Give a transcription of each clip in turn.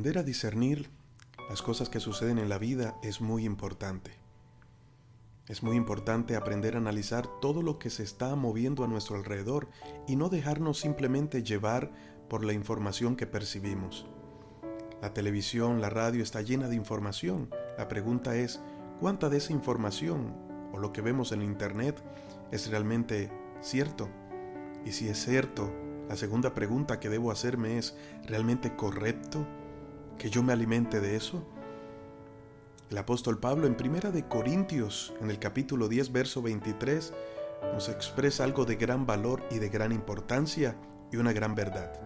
Aprender a discernir las cosas que suceden en la vida es muy importante. Es muy importante aprender a analizar todo lo que se está moviendo a nuestro alrededor y no dejarnos simplemente llevar por la información que percibimos. La televisión, la radio está llena de información. La pregunta es, ¿cuánta de esa información o lo que vemos en internet es realmente cierto? Y si es cierto, la segunda pregunta que debo hacerme es, ¿realmente correcto que yo me alimente de eso? El apóstol Pablo en 1 de Corintios, en el capítulo 10, verso 23, nos expresa algo de gran valor y de gran importancia y una gran verdad.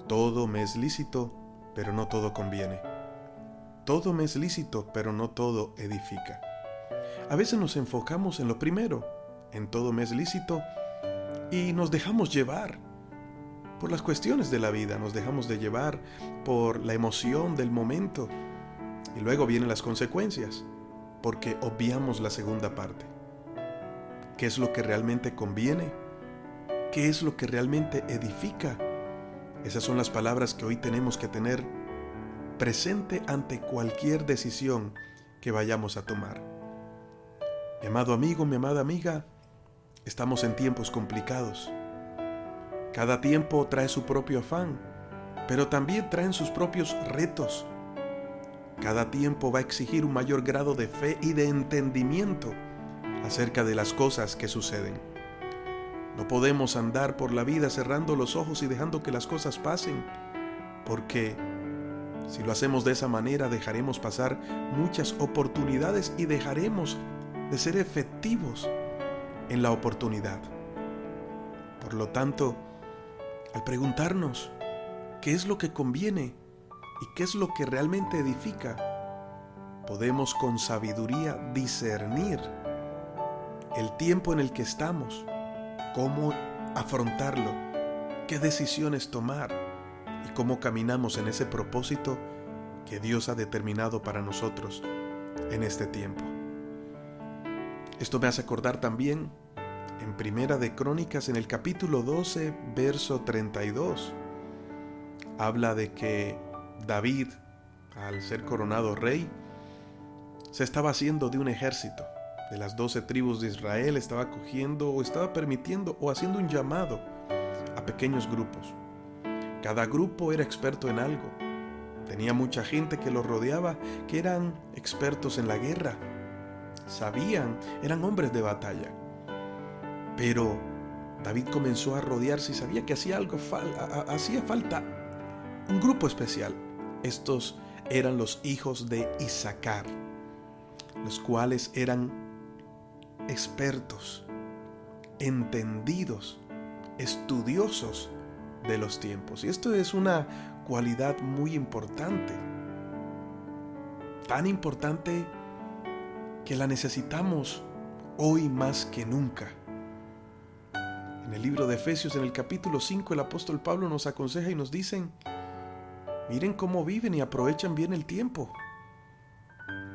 Todo me es lícito, pero no todo conviene. Todo me es lícito, pero no todo edifica. A veces nos enfocamos en lo primero, en todo me es lícito, y nos dejamos llevar por las cuestiones de la vida, nos dejamos de llevar por la emoción del momento. Y luego vienen las consecuencias, porque obviamos la segunda parte. ¿Qué es lo que realmente conviene? ¿Qué es lo que realmente edifica? Esas son las palabras que hoy tenemos que tener presente ante cualquier decisión que vayamos a tomar. Mi amado amigo, mi amada amiga, estamos en tiempos complicados. Cada tiempo trae su propio afán, pero también traen sus propios retos. Cada tiempo va a exigir un mayor grado de fe y de entendimiento acerca de las cosas que suceden. No podemos andar por la vida cerrando los ojos y dejando que las cosas pasen, porque si lo hacemos de esa manera dejaremos pasar muchas oportunidades y dejaremos de ser efectivos en la oportunidad. Por lo tanto, al preguntarnos qué es lo que conviene y qué es lo que realmente edifica, podemos con sabiduría discernir el tiempo en el que estamos, cómo afrontarlo, qué decisiones tomar y cómo caminamos en ese propósito que Dios ha determinado para nosotros en este tiempo. Esto me hace acordar también en Primera de Crónicas, en el capítulo 12, verso 32. Habla de que David, al ser coronado rey, se estaba haciendo de un ejército de las 12 tribus de Israel, estaba cogiendo o estaba permitiendo o haciendo un llamado a pequeños grupos. Cada grupo era experto en algo. Tenía mucha gente que los rodeaba, que eran expertos en la guerra. Sabían, eran hombres de batalla. Pero David comenzó a rodearse y sabía que hacía falta un grupo especial. Estos eran los hijos de Isaacar, los cuales eran expertos, entendidos, estudiosos de los tiempos. Y esto es una cualidad muy importante, tan importante que la necesitamos hoy más que nunca. En el libro de Efesios, en el capítulo 5, el apóstol Pablo nos aconseja y nos dice: miren cómo viven y aprovechan bien el tiempo,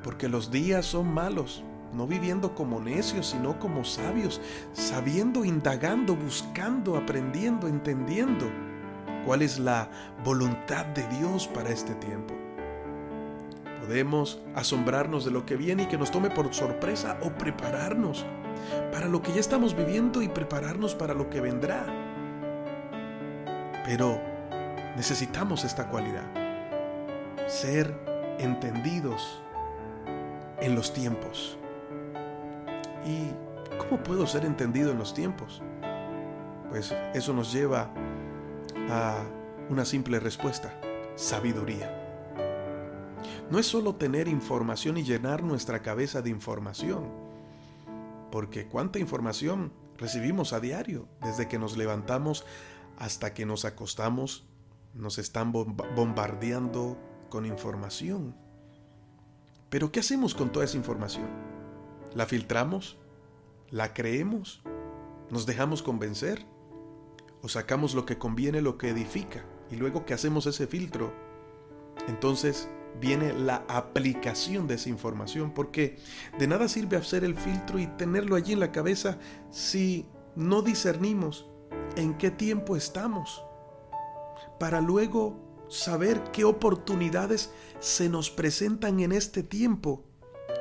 porque los días son malos, no viviendo como necios, sino como sabios, sabiendo, indagando, buscando, aprendiendo, entendiendo cuál es la voluntad de Dios para este tiempo. Podemos asombrarnos de lo que viene y que nos tome por sorpresa, o prepararnos para lo que ya estamos viviendo y prepararnos para lo que vendrá. Pero necesitamos esta cualidad, ser entendidos en los tiempos. ¿Y cómo puedo ser entendido en los tiempos? Pues eso nos lleva a una simple respuesta: sabiduría. No es solo tener información y llenar nuestra cabeza de información, porque cuánta información recibimos a diario, desde que nos levantamos hasta que nos acostamos. Nos están bombardeando con información. Pero ¿qué hacemos con toda esa información? ¿La filtramos? ¿La creemos? ¿Nos dejamos convencer? ¿O sacamos lo que conviene, lo que edifica? Y luego que hacemos ese filtro, entonces viene la aplicación de esa información, porque de nada sirve hacer el filtro y tenerlo allí en la cabeza si no discernimos en qué tiempo estamos, para luego saber qué oportunidades se nos presentan en este tiempo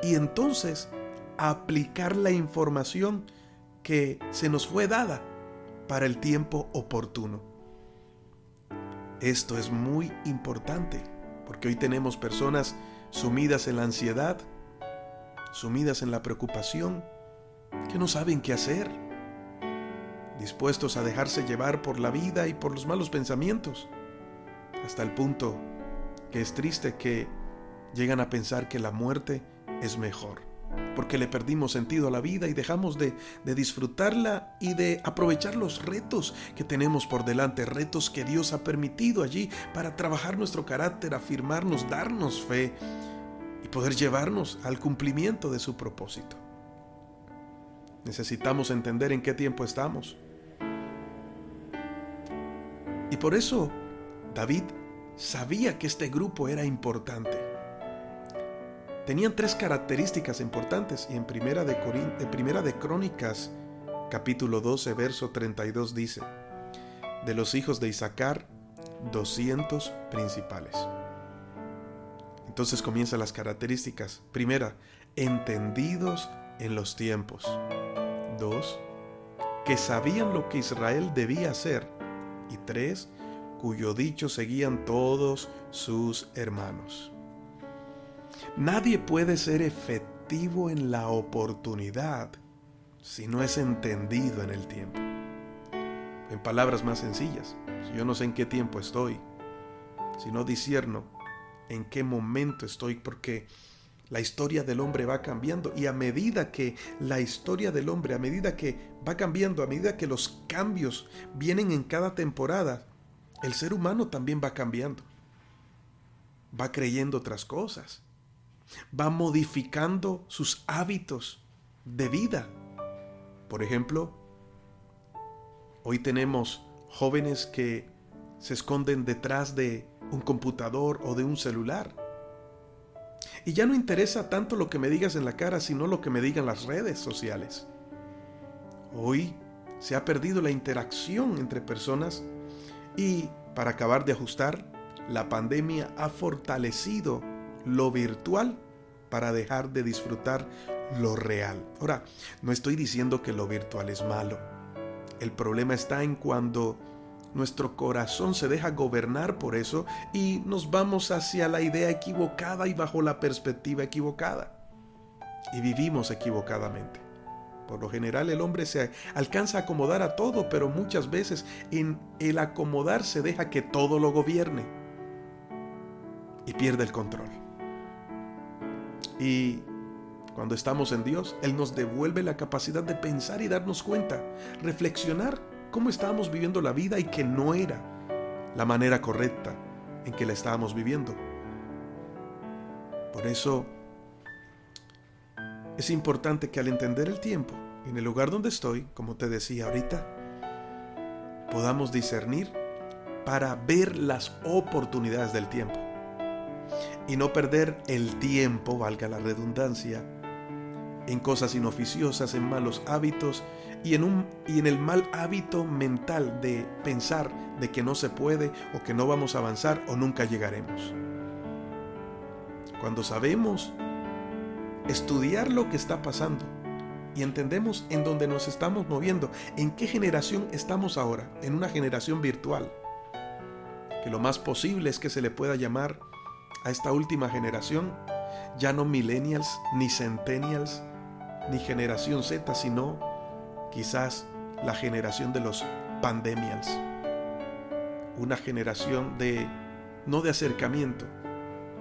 y entonces aplicar la información que se nos fue dada para el tiempo oportuno. Esto es muy importante porque hoy tenemos personas sumidas en la ansiedad, sumidas en la preocupación, que no saben qué hacer, dispuestos a dejarse llevar por la vida y por los malos pensamientos, hasta el punto que es triste que llegan a pensar que la muerte es mejor, porque le perdimos sentido a la vida y dejamos de disfrutarla y de aprovechar los retos que tenemos por delante, retos que Dios ha permitido allí para trabajar nuestro carácter, afirmarnos, darnos fe y poder llevarnos al cumplimiento de su propósito. Necesitamos entender en qué tiempo estamos. Y por eso David sabía que este grupo era importante. Tenían 3 características importantes y en Primera de Crónicas, capítulo 12, verso 32 dice: de los hijos de Isaacar, 200 principales. Entonces comienzan las características. Primera, entendidos en los tiempos. 2, que sabían lo que Israel debía hacer. Y 3, cuyo dicho seguían todos sus hermanos. Nadie puede ser efectivo en la oportunidad si no es entendido en el tiempo. En palabras más sencillas, si yo no sé en qué tiempo estoy, si no discierno en qué momento estoy, porque la historia del hombre va cambiando y a medida que la historia del hombre, a medida que va cambiando, a medida que los cambios vienen en cada temporada, el ser humano también va cambiando, va creyendo otras cosas, va modificando sus hábitos de vida. Por ejemplo, hoy tenemos jóvenes que se esconden detrás de un computador o de un celular. Y ya no interesa tanto lo que me digas en la cara, sino lo que me digan las redes sociales. Hoy se ha perdido la interacción entre personas y, para acabar de ajustar, la pandemia ha fortalecido lo virtual para dejar de disfrutar lo real. Ahora, no estoy diciendo que lo virtual es malo. El problema está en cuando nuestro corazón se deja gobernar por eso y nos vamos hacia la idea equivocada y bajo la perspectiva equivocada. Y vivimos equivocadamente. Por lo general el hombre se alcanza a acomodar a todo, pero muchas veces en el acomodarse deja que todo lo gobierne y pierde el control. Y cuando estamos en Dios, Él nos devuelve la capacidad de pensar y darnos cuenta, reflexionar cómo estábamos viviendo la vida y que no era la manera correcta en que la estábamos viviendo. Por eso es importante que al entender el tiempo, en el lugar donde estoy, como te decía ahorita, podamos discernir para ver las oportunidades del tiempo y no perder el tiempo, valga la redundancia, en cosas inoficiosas, en malos hábitos y en el mal hábito mental de pensar de que no se puede o que no vamos a avanzar o nunca llegaremos. Cuando sabemos estudiar lo que está pasando y entendemos en dónde nos estamos moviendo, en qué generación estamos ahora, en una generación virtual, que lo más posible es que se le pueda llamar a esta última generación ya no millennials, ni centennials, ni generación Z, sino quizás la generación de los pandemials. Una generación no de acercamiento,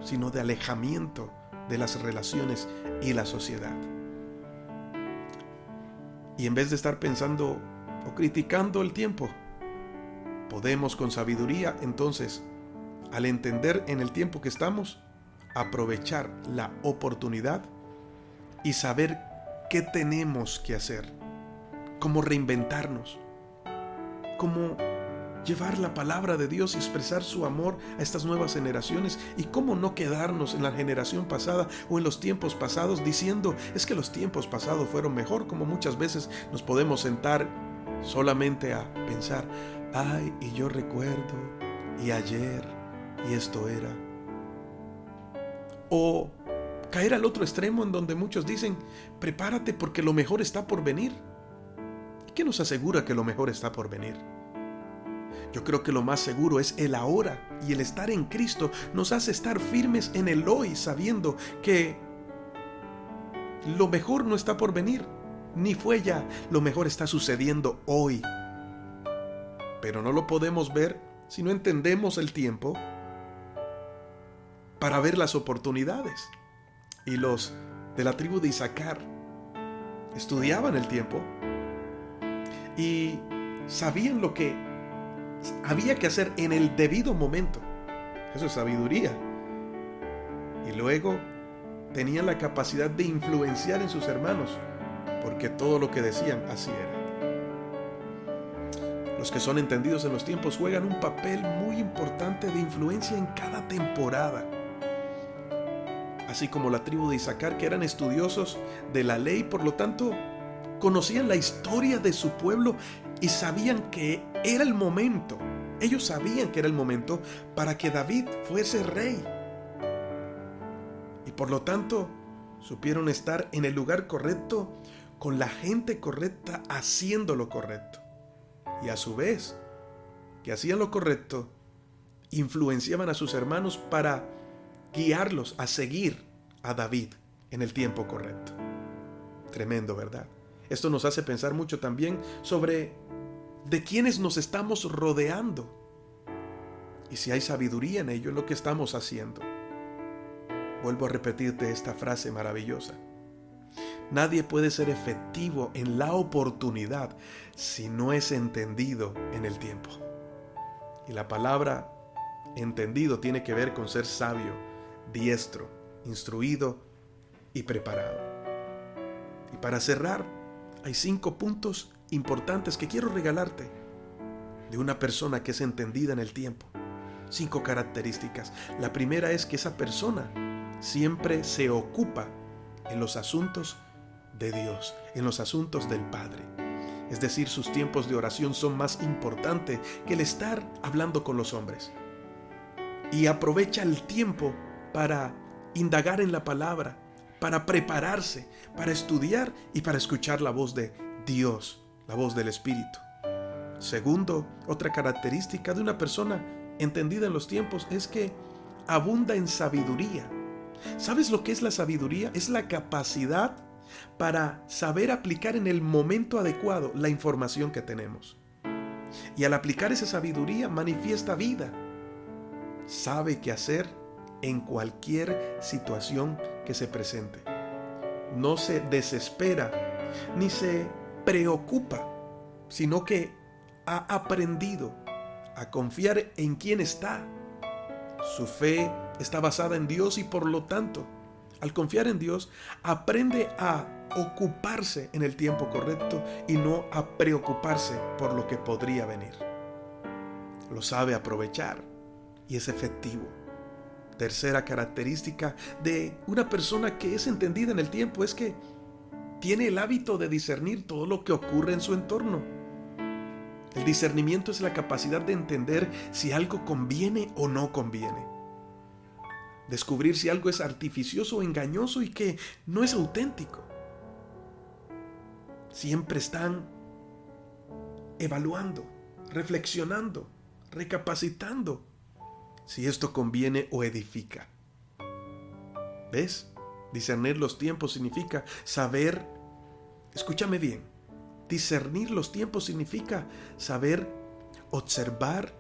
sino de alejamiento de las relaciones y la sociedad. Y en vez de estar pensando o criticando el tiempo, podemos con sabiduría, entonces, al entender en el tiempo que estamos, aprovechar la oportunidad y saber qué tenemos que hacer, cómo reinventarnos, cómo llevar la palabra de Dios y expresar su amor a estas nuevas generaciones y cómo no quedarnos en la generación pasada o en los tiempos pasados diciendo es que los tiempos pasados fueron mejor, como muchas veces nos podemos sentar solamente a pensar, ay, y yo recuerdo, y ayer, y esto era. O caer al otro extremo en donde muchos dicen, prepárate porque lo mejor está por venir. ¿Y qué nos asegura que lo mejor está por venir? Yo creo que lo más seguro es el ahora, y el estar en Cristo nos hace estar firmes en el hoy, sabiendo que lo mejor no está por venir, ni fue ya, lo mejor está sucediendo hoy. Pero no lo podemos ver si no entendemos el tiempo para ver las oportunidades. Y los de la tribu de Isaacar estudiaban el tiempo y sabían lo que había que hacer en el debido momento. Eso es sabiduría. Y luego tenían la capacidad de influenciar en sus hermanos, porque todo lo que decían así era. Los que son entendidos en los tiempos juegan un papel muy importante de influencia en cada temporada. Así como la tribu de Isaacar, que eran estudiosos de la ley, por lo tanto conocían la historia de su pueblo y sabían que era el momento. Ellos sabían que era el momento para que David fuese rey. Y por lo tanto supieron estar en el lugar correcto, con la gente correcta, haciendo lo correcto. Y a su vez, que hacían lo correcto, influenciaban a sus hermanos para guiarlos a seguir a David en el tiempo correcto. Tremendo, ¿verdad? Esto nos hace pensar mucho también sobre de quiénes nos estamos rodeando y si hay sabiduría en ello, en lo que estamos haciendo. Vuelvo a repetirte esta frase maravillosa. Nadie puede ser efectivo en la oportunidad si no es entendido en el tiempo. Y la palabra entendido tiene que ver con ser sabio, diestro, instruido y preparado. Y para cerrar, hay 5 puntos importantes que quiero regalarte de una persona que es entendida en el tiempo. 5 características. La primera es que esa persona siempre se ocupa en los asuntos de Dios, en los asuntos del Padre. Es decir, sus tiempos de oración son más importantes que el estar hablando con los hombres. Y aprovecha el tiempo para indagar en la palabra, para prepararse, para estudiar y para escuchar la voz de Dios, la voz del Espíritu. Segundo, otra característica de una persona entendida en los tiempos es que abunda en sabiduría. ¿Sabes lo que es la sabiduría? Es la capacidad para saber aplicar en el momento adecuado la información que tenemos. Y al aplicar esa sabiduría manifiesta vida. Sabe qué hacer en cualquier situación que se presente. No se desespera ni se preocupa, sino que ha aprendido a confiar en quién está. Su fe está basada en Dios y por lo tanto, al confiar en Dios, aprende a ocuparse en el tiempo correcto y no a preocuparse por lo que podría venir. Lo sabe aprovechar y es efectivo. Tercera característica de una persona que es entendida en el tiempo es que tiene el hábito de discernir todo lo que ocurre en su entorno. El discernimiento es la capacidad de entender si algo conviene o no conviene. Descubrir si algo es artificioso o engañoso y que no es auténtico. Siempre están evaluando, reflexionando, recapacitando si esto conviene o edifica. ¿Ves? Discernir los tiempos significa saber, escúchame bien, discernir los tiempos significa saber observar,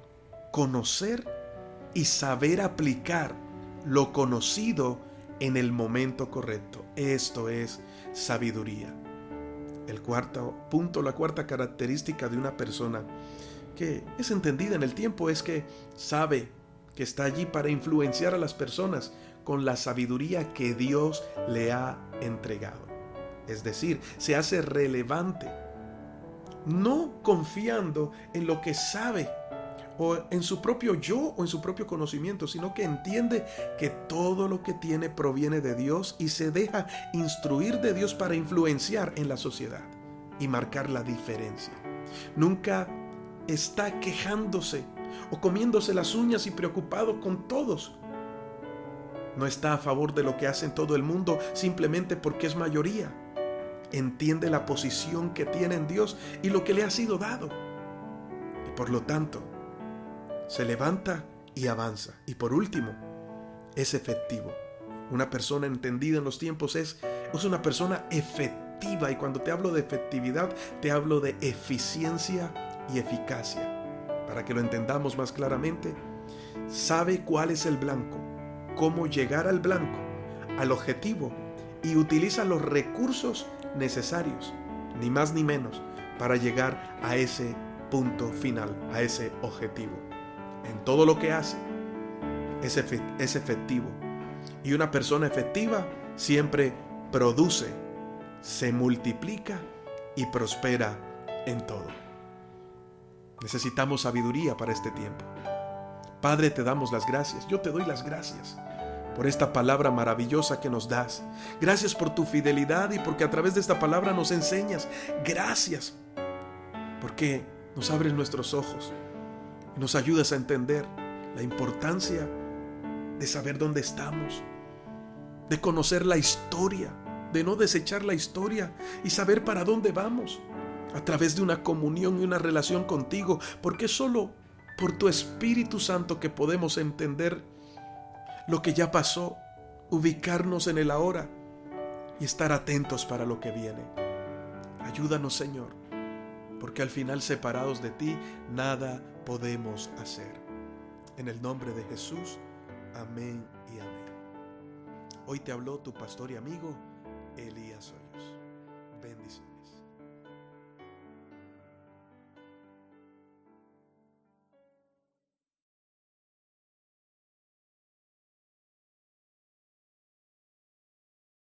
conocer y saber aplicar lo conocido en el momento correcto. Esto es sabiduría. El cuarto punto, la cuarta característica de una persona que es entendida en el tiempo es que sabe que está allí para influenciar a las personas con la sabiduría que Dios le ha entregado. Es decir, se hace relevante, no confiando en lo que sabe o en su propio yo o en su propio conocimiento, sino que entiende que todo lo que tiene proviene de Dios y se deja instruir de Dios para influenciar en la sociedad y marcar la diferencia. Nunca está quejándose o comiéndose las uñas y preocupado con todos. No está a favor de lo que hace todo el mundo simplemente porque es mayoría. Entiende la posición que tiene en Dios y lo que le ha sido dado. Y por lo tanto, se levanta y avanza. Y por último, es efectivo. Una persona entendida en los tiempos es una persona efectiva. Y cuando te hablo de efectividad, te hablo de eficiencia y eficacia. Para que lo entendamos más claramente, sabe cuál es el blanco, cómo llegar al blanco, al objetivo, y utiliza los recursos necesarios, ni más ni menos, para llegar a ese punto final, a ese objetivo. En todo lo que hace, es efectivo. Y una persona efectiva siempre produce, se multiplica y prospera en todo. Necesitamos sabiduría para este tiempo. Padre, te damos las gracias. Yo te doy las gracias por esta palabra maravillosa que nos das. Gracias por tu fidelidad y porque a través de esta palabra nos enseñas. Gracias porque nos abres nuestros ojos y nos ayudas a entender la importancia de saber dónde estamos, de conocer la historia, de no desechar la historia y saber para dónde vamos a través de una comunión y una relación contigo, porque es solo por tu Espíritu Santo que podemos entender lo que ya pasó, ubicarnos en el ahora y estar atentos para lo que viene. Ayúdanos, Señor, porque al final, separados de ti, nada podemos hacer. En el nombre de Jesús, amén y amén. Hoy te habló tu pastor y amigo, Elías Soy.